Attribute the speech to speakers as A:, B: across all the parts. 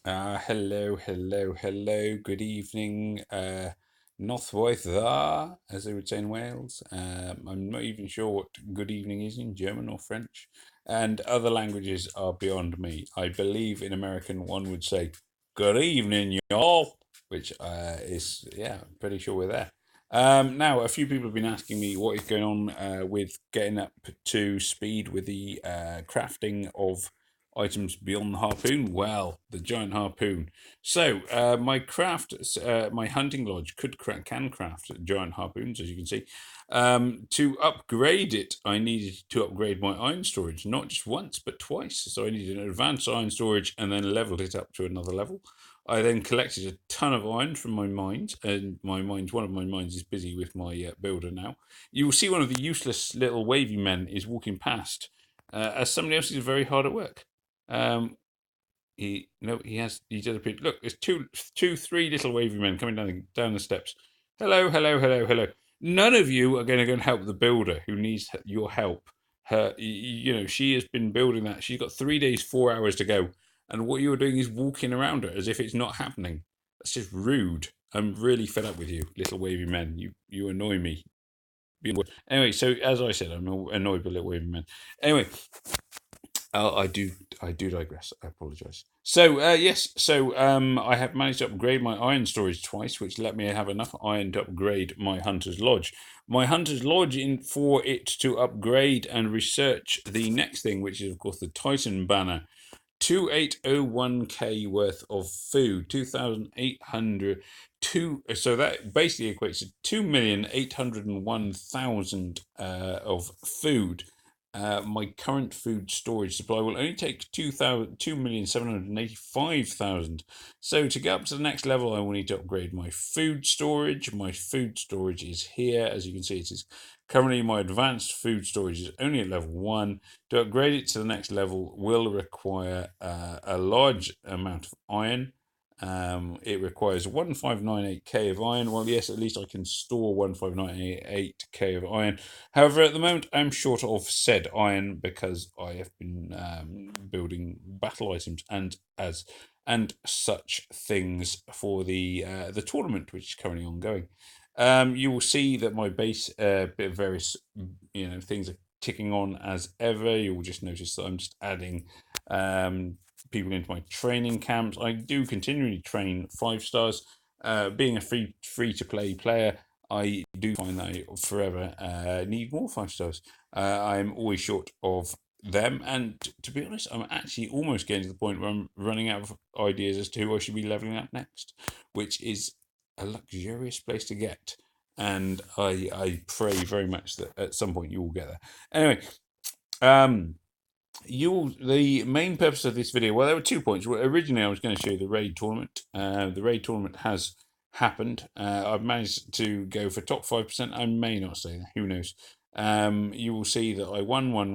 A: Hello. Good evening. Northwaith there, as they would say in Wales. I'm not even sure what good evening is in German or French, and other languages are beyond me. I believe in American one would say "Good evening, y'all," which is yeah, pretty sure we're there. Now, a few people have been asking me what is going on with getting up to speed with the crafting of items beyond the harpoon. Well, the giant harpoon. So my hunting lodge can craft giant harpoons, as you can see. To upgrade it, I needed to upgrade my iron storage, not just once but twice. So I needed an advanced iron storage and then leveled it up to another level. I then collected a ton of iron from my mines, and one of my mines is busy with my builder now. You will see one of the useless little wavy men is walking past, as somebody else is very hard at work. Um, he no, he just appeared. Look, there's three little wavy men coming down the steps. Hello. None of you are going to go and help the builder who needs your help. She has been building that. She's got 3 days, 4 hours to go, and what you're doing is walking around her as if it's not happening. That's just rude. I'm really fed up with you, little wavy men. You annoy me. Anyway, so as I said, I'm annoyed with little wavy men. Anyway, Oh, I do digress. I apologise. So, yes, I have managed to upgrade my iron storage twice, which let me have enough iron to upgrade my hunter's lodge. My hunter's lodge, in for it to upgrade and research the next thing, which is of course the Titan banner. 2801k worth of food, 2,800. So that basically equates to 2,801,000 of food. My current food storage supply will only take 2,785,000. So to get up to the next level, I will need to upgrade my food storage. My food storage is here. As you can see, it is currently my advanced food storage is only at level 1. To upgrade it to the next level will require a large amount of iron. It requires 1598k of iron. Well, yes, at least I can store 1598k of iron. However, at the moment, I'm short of said iron because I have been building battle items and such things for the tournament, which is currently ongoing. You will see that my base bit of various things are ticking on as ever. You'll just notice that I'm just adding people into my training camps. I do continually train 5 stars. Being a free to play player, I do find that I forever need more 5 stars. I'm always short of them, and to be honest, I'm actually almost getting to the point where I'm running out of ideas as to who I should be leveling up next, which is a luxurious place to get. And I pray very much that at some point you will get there. Anyway, um, the main purpose of this video, well, there were 2 points. Originally, I was going to show you the raid tournament. The raid tournament has happened. I've managed to go for top 5%. I may not stay there. Who knows? You will see that I won, lost,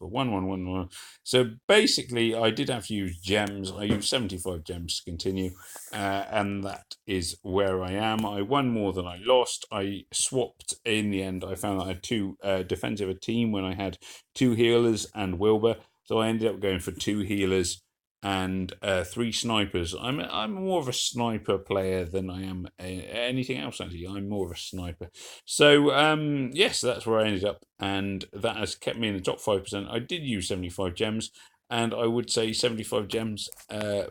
A: won. So basically, I did have to use gems. I used 75 gems to continue, and that is where I am. I won more than I lost. I swapped in the end. I found that I had two defensive a team when I had 2 healers and Wilbur, so I ended up going for 2 healers and 3 snipers. I'm more of a sniper player than I am anything else. Actually, I'm more of a sniper. So yes, that's where I ended up, and that has kept me in the top 5%. I did use 75 gems, and I would say 75 gems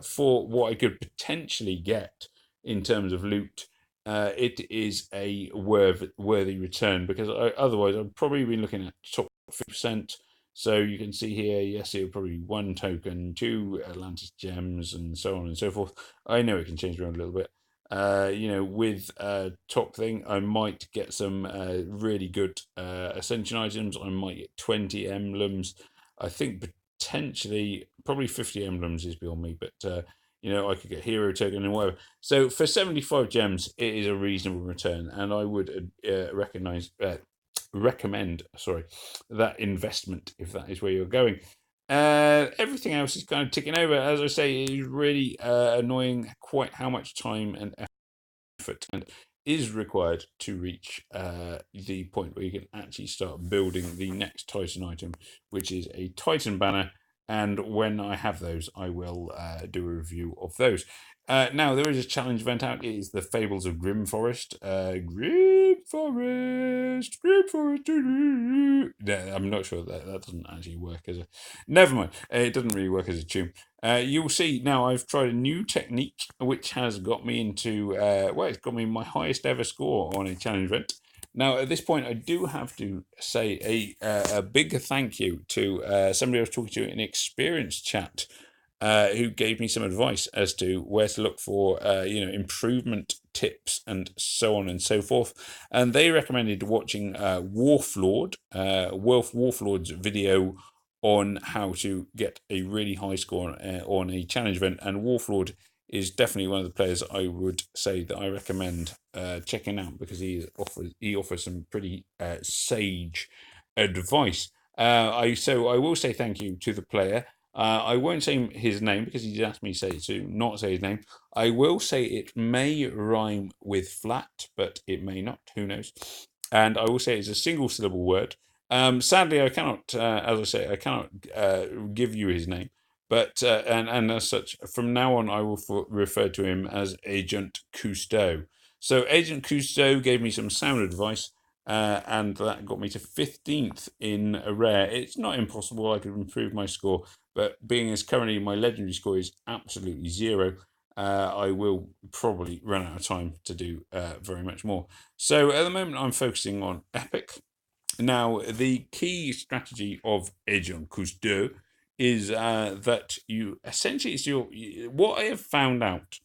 A: for what I could potentially get in terms of loot. It is a worthy return because otherwise I'd probably be looking at top 50%. So you can see here, yes, it would probably be 1 token, 2 Atlantis gems, and so on and so forth. I know it can change around a little bit. With top thing, I might get some really good ascension items. I might get 20 emblems. I think potentially, probably 50 emblems is beyond me, but I could get hero token and whatever. So for 75 gems, it is a reasonable return, and I would recommend that investment if that is where you're going. Everything else is kind of ticking over. As I say, it is really annoying quite how much time and effort and is required to reach the point where you can actually start building the next Titan item, which is a Titan banner. and when I have those, I will do a review of those. Now, there is a challenge event out. It is the Fables of Grimforest. Grimforest. Yeah, I'm not sure that doesn't actually work as a. Never mind. It doesn't really work as a tune. You'll see now I've tried a new technique which has got me into, it's got me my highest ever score on a challenge event. Now, at this point, I do have to say a big thank you to somebody I was talking to in Experience Chat, who gave me some advice as to where to look for, improvement tips and so on and so forth. And they recommended watching Wolf Warlord's video on how to get a really high score on a challenge event. And Wolf is definitely one of the players I would say that I recommend checking out, because he offers some pretty sage advice. I will say thank you to the player. I won't say his name because he asked me to not say his name. I will say it may rhyme with flat, but it may not. Who knows? And I will say it's a single syllable word. Sadly, I cannot, as I say, I cannot give you his name. But and as such, from now on, I will refer to him as Agent Cousteau. So Agent Cousteau gave me some sound advice, and that got me to 15th in a rare. It's not impossible. I could improve my score, but being as currently my legendary score is absolutely 0, I will probably run out of time to do very much more. So at the moment, I'm focusing on epic. Now, the key strategy of Agent Cousteau is that you essentially, what I have found out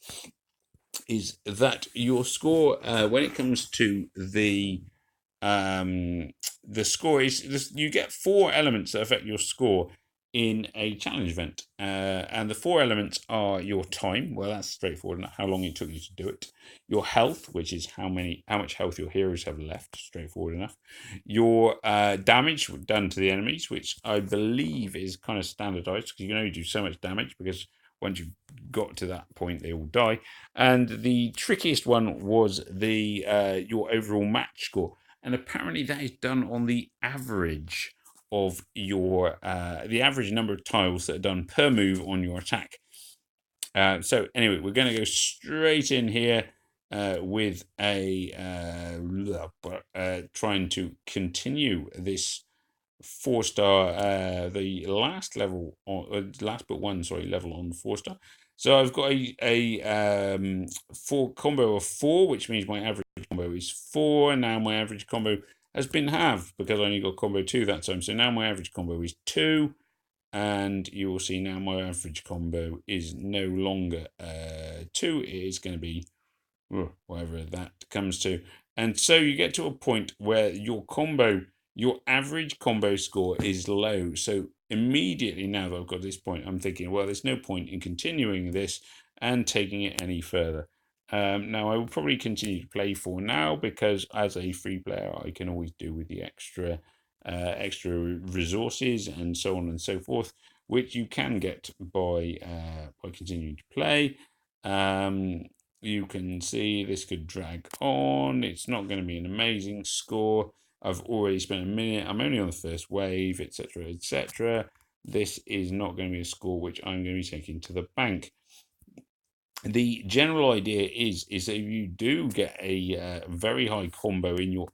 A: is that your score, when it comes to the score, is you get 4 elements that affect your score in a challenge event, and the 4 elements are your time. Well, that's straightforward enough, how long it took you to do it. Your health, which is how much health your heroes have left, straightforward enough. Your damage done to the enemies, which I believe is kind of standardized, because you can only do so much damage, because once you've got to that point, they all die. And the trickiest one was your overall match score, and apparently that is done on the average of your the average number of tiles that are done per move on your attack. So anyway, we're going to go straight in here with trying to continue this 4-star, the last level, or last but one, sorry, level on 4-star. So I've got a 4 combo of 4, which means my average combo is 4. Now my average combo has been halved because I only got combo 2 that time. So now my average combo is 2, and you will see now my average combo is no longer 2. It is going to be whatever that comes to. And so you get to a point where your average combo score is low. So immediately now that I've got this point, I'm thinking, well, there's no point in continuing this and taking it any further. Now, I will probably continue to play for now, because as a free player, I can always do with the extra resources and so on and so forth, which you can get by continuing to play. You can see this could drag on. It's not going to be an amazing score. I've already spent a minute. I'm only on the first wave, etc., etc. This is not going to be a score which I'm going to be taking to the bank. The general idea is that if you do get a very high combo in your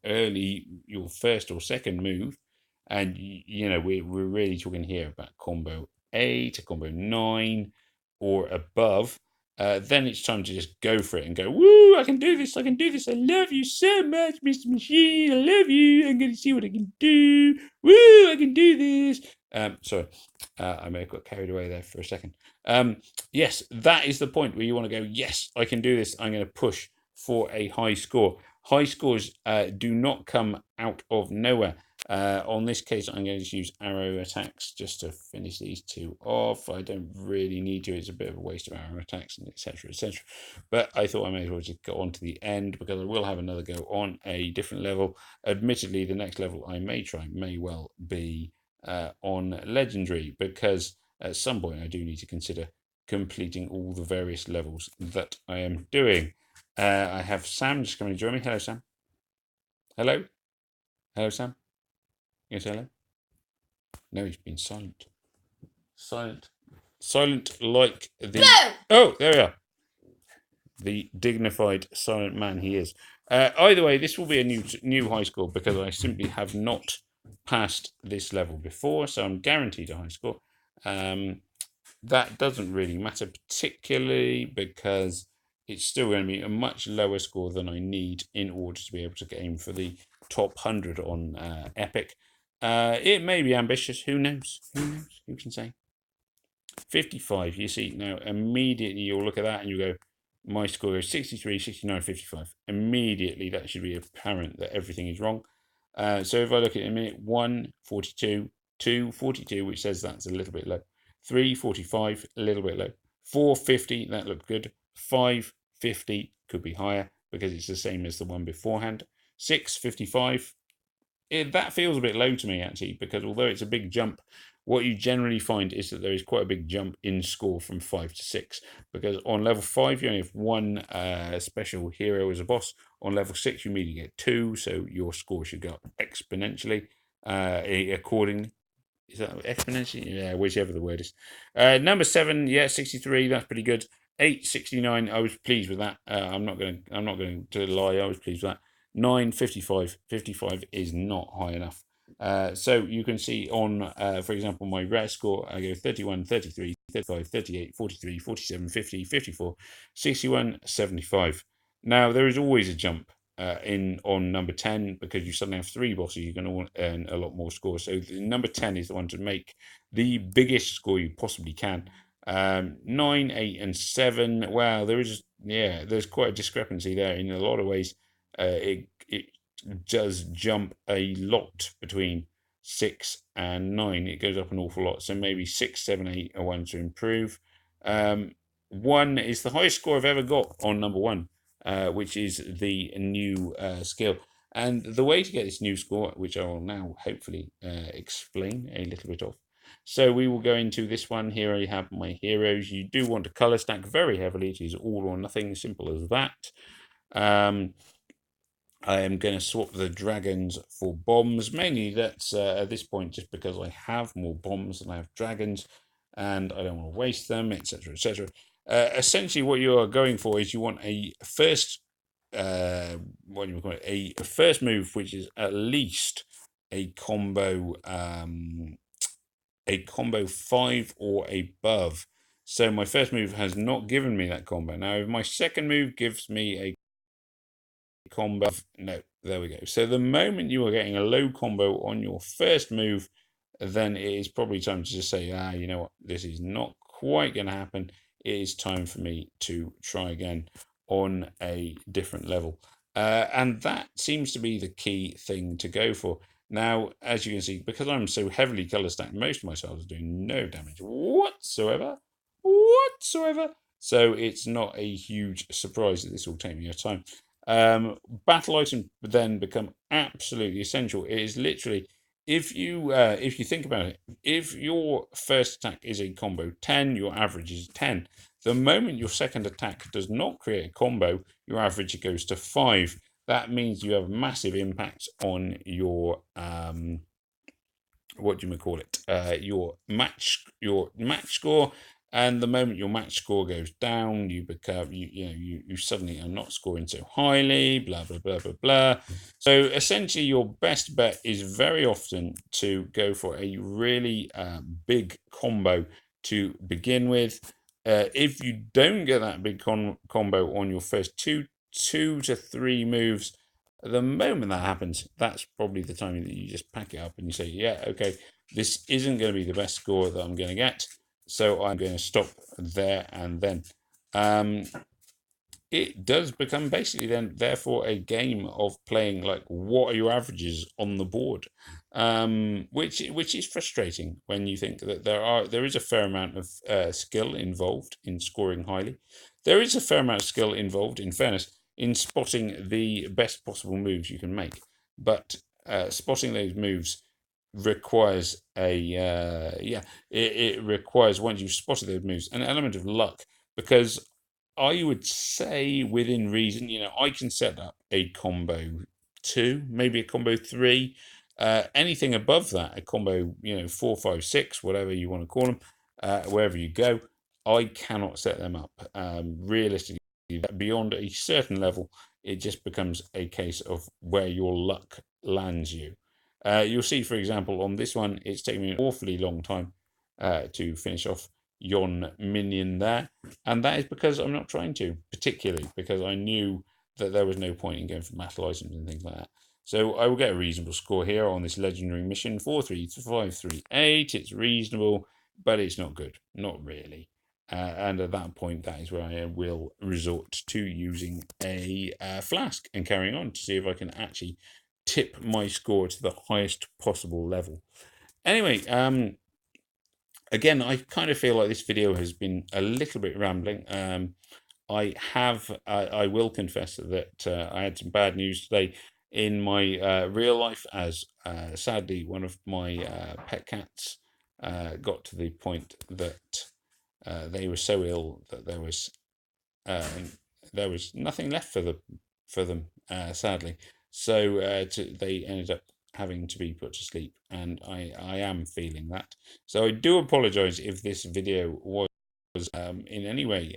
A: first or second move, and we're really talking here about combo 8 to combo 9 or above, then it's time to just go for it and go, woo, I can do this, I love you so much, Mr. Machine, I love you, I'm going to see what I can do, woo, I can do this. Sorry, I may have got carried away there for a second. Yes, that is the point where you want to go, yes, I can do this, I'm going to push for a high score. High scores do not come out of nowhere. On this case, I'm going to use arrow attacks just to finish these 2 off. I don't really need to. It's a bit of a waste of arrow attacks, and etc., etc. But I thought I may as well just go on to the end, because I will have another go on a different level. Admittedly, the next level I may try may well be on legendary, because at some point I do need to consider completing all the various levels that I am doing. I have Sam just coming to join me. Hello, Sam. Hello? Hello, Sam? Yes, hello? No, he's been silent. Silent like the. Oh, there we are. The dignified silent man he is. Either way, this will be a new high score because I simply have not passed this level before, so I'm guaranteed a high score. That doesn't really matter particularly because it's still going to be a much lower score than I need in order to be able to aim for the top 100 on Epic. It may be ambitious. Who knows? Who knows? Who can say? 55, you see, now immediately you'll look at that and you go, my score is 63, 69, 55. Immediately that should be apparent that everything is wrong. So if I look at it in a minute, 1, 42, 2, 42, which says that's a little bit low. 3, 45, a little bit low. 4, 50, that looked good. 5, 50, could be higher because it's the same as the one beforehand. 6, 55, that feels a bit low to me actually, because although it's a big jump, what you generally find is that there is quite a big jump in score from 5 to 6, because on level 5 you only have one special hero as a boss. On level 6 you immediately get 2, so your score should go up exponentially accordingly. Is that exponentially? Yeah, whichever the word is. Number 7, yeah, 63, that's pretty good. 8, 69, I was pleased with that. I'm not going to lie, I was pleased with that. 9, 55. 55 is not high enough. So you can see on, for example, my rare score, I go 31, 33, 35, 38, 43, 47, 50, 54, 61, 75. Now, there is always a jump on number 10 because you suddenly have 3 bosses, you're going to earn a lot more scores. So number 10 is the one to make the biggest score you possibly can. 9, 8, and 7. Wow, there's quite a discrepancy there in a lot of ways. It does jump a lot between 6 and 9. It goes up an awful lot. So maybe 6, 7, 8 are ones to improve. 1 is the highest score I've ever got on number 1, which is the new skill. And the way to get this new score, which I will now hopefully explain a little bit of. So we will go into this one. Here I have my heroes. You do want to colour stack very heavily. It is all or nothing, simple as that. I am going to swap the dragons for bombs. Mainly that's at this point just because I have more bombs than I have dragons and I don't want to waste them, etc., etc. Essentially what you are going for is you want a first what do you call it? A first move which is at least a combo 5 or above. So my first move has not given me that combo. Now if my second move gives me a combo, no, there we go. So the moment you are getting a low combo on your first move, then it is probably time to just say, you know what, this is not quite going to happen. It is time for me to try again on a different level. And that seems to be the key thing to go for. Now, as you can see, because I'm so heavily color stacked, most of my cells are doing no damage whatsoever. So it's not a huge surprise that this will take me a time. Battle items then become absolutely essential. It is literally, if you think about it, if your first attack is a combo 10, your average is 10. The moment your second attack does not create a combo, your average goes to 5. That means you have massive impact on your what do you call it? Your match score. And the moment your match score goes down, you become you suddenly are not scoring so highly. Blah blah blah blah blah. So essentially, your best bet is very often to go for a really big combo to begin with. If you don't get that big combo on your first two to three moves, the moment that happens, that's probably the time that you just pack it up and you say, yeah, okay, this isn't going to be the best score that I'm going to get, so I'm going to stop there and then. It does become basically then therefore a game of playing like what are your averages on the board, which is frustrating when you think that there is a fair amount of skill involved in scoring highly. There is a fair amount of skill involved, in fairness, in spotting the best possible moves you can make, but spotting those moves requires it requires, once you've spotted those moves, an element of luck, because I would say within reason, I can set up a combo 2, maybe a combo 3. Anything above that, a combo, 4, 5, 6, whatever you want to call them, wherever you go. I cannot set them up. Realistically, beyond a certain level, it just becomes a case of where your luck lands you. You'll see, for example, on this one, it's taken me an awfully long time to finish off yon minion there, and that is because I'm not trying to, particularly because I knew that there was no point in going for metal items and things like that. So I will get a reasonable score here on this legendary mission, 43538. It's reasonable, but it's not good, not really. And at that point, that is where I will resort to using a flask and carrying on to see if I can actually tip my score to the highest possible level. Anyway, again, I kind of feel like this video has been a little bit rambling. I will confess that I had some bad news today in my real life, as sadly one of my pet cats got to the point that they were so ill that uh, there was nothing left for them, sadly. So they ended up having to be put to sleep, and I am feeling that. So I do apologise if this video was in any way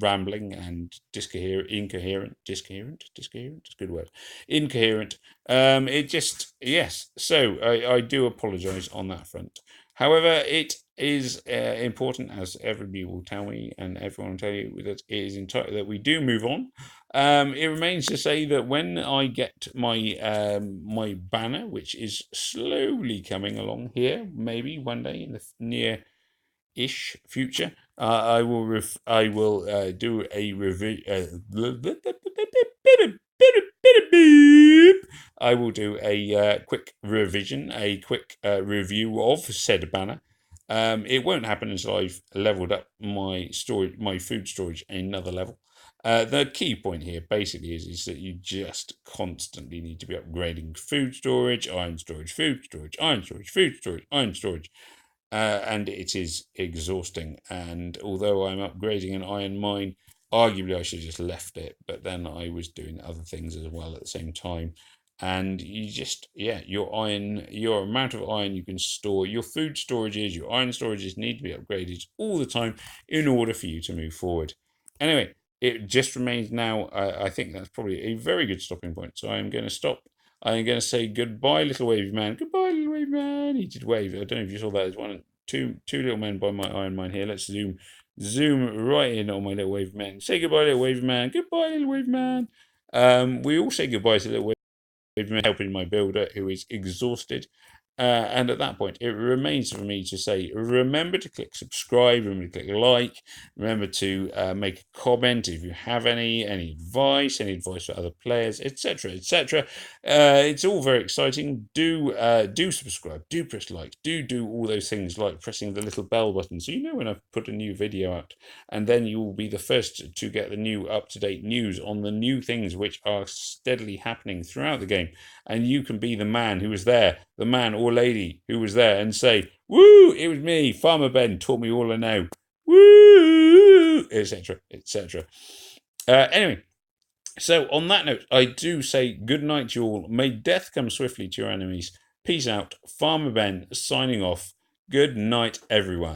A: rambling and incoherent, it's a good word, incoherent. It just, yes, so I do apologise on that front. However, it is important, as everybody will tell me, and everyone will tell you, that it is entitled that we do move on. It remains to say that when I get my my banner, which is slowly coming along here, maybe one day in the near-ish future, I will do a review. I will do a quick revision, a quick review of said banner. It won't happen until I've leveled up my storage, my food storage, another level. The key point here basically is that you just constantly need to be upgrading food storage, iron storage, food storage, iron storage, food storage, iron storage. And it is exhausting. And although I'm upgrading an iron mine, arguably I should have just left it, but then I was doing other things as well at the same time. And you just, yeah, your amount of iron you can store, your food storages, your iron storages need to be upgraded all the time in order for you to move forward. Anyway, it just remains now, I think that's probably a very good stopping point. So I'm going to stop. I'm going to say goodbye, little wavy man. Goodbye, little wavy man. He did wave. I don't know if you saw that. There's two little men by my iron mine here. Let's zoom right in on my little wavy man. Say goodbye, little wavy man. Goodbye, little wavy man. We all say goodbye to little wavy man, helping my builder who is exhausted. And at that point, it remains for me to say, remember to click subscribe, remember to click like, remember to make a comment if you have any advice for other players, etc., etc. It's all very exciting. Do subscribe, do press like, do all those things, like pressing the little bell button so you know when I've put a new video out, and then you will be the first to get the new up-to-date news on the new things which are steadily happening throughout the game. And you can be the man who was there, the man or lady who was there, and say, "Woo! It was me, Farmer Ben, taught me all I know." Woo! Etc. Etc. Anyway, so on that note, I do say good night to you all. May death come swiftly to your enemies. Peace out. Farmer Ben signing off. Good night, everyone.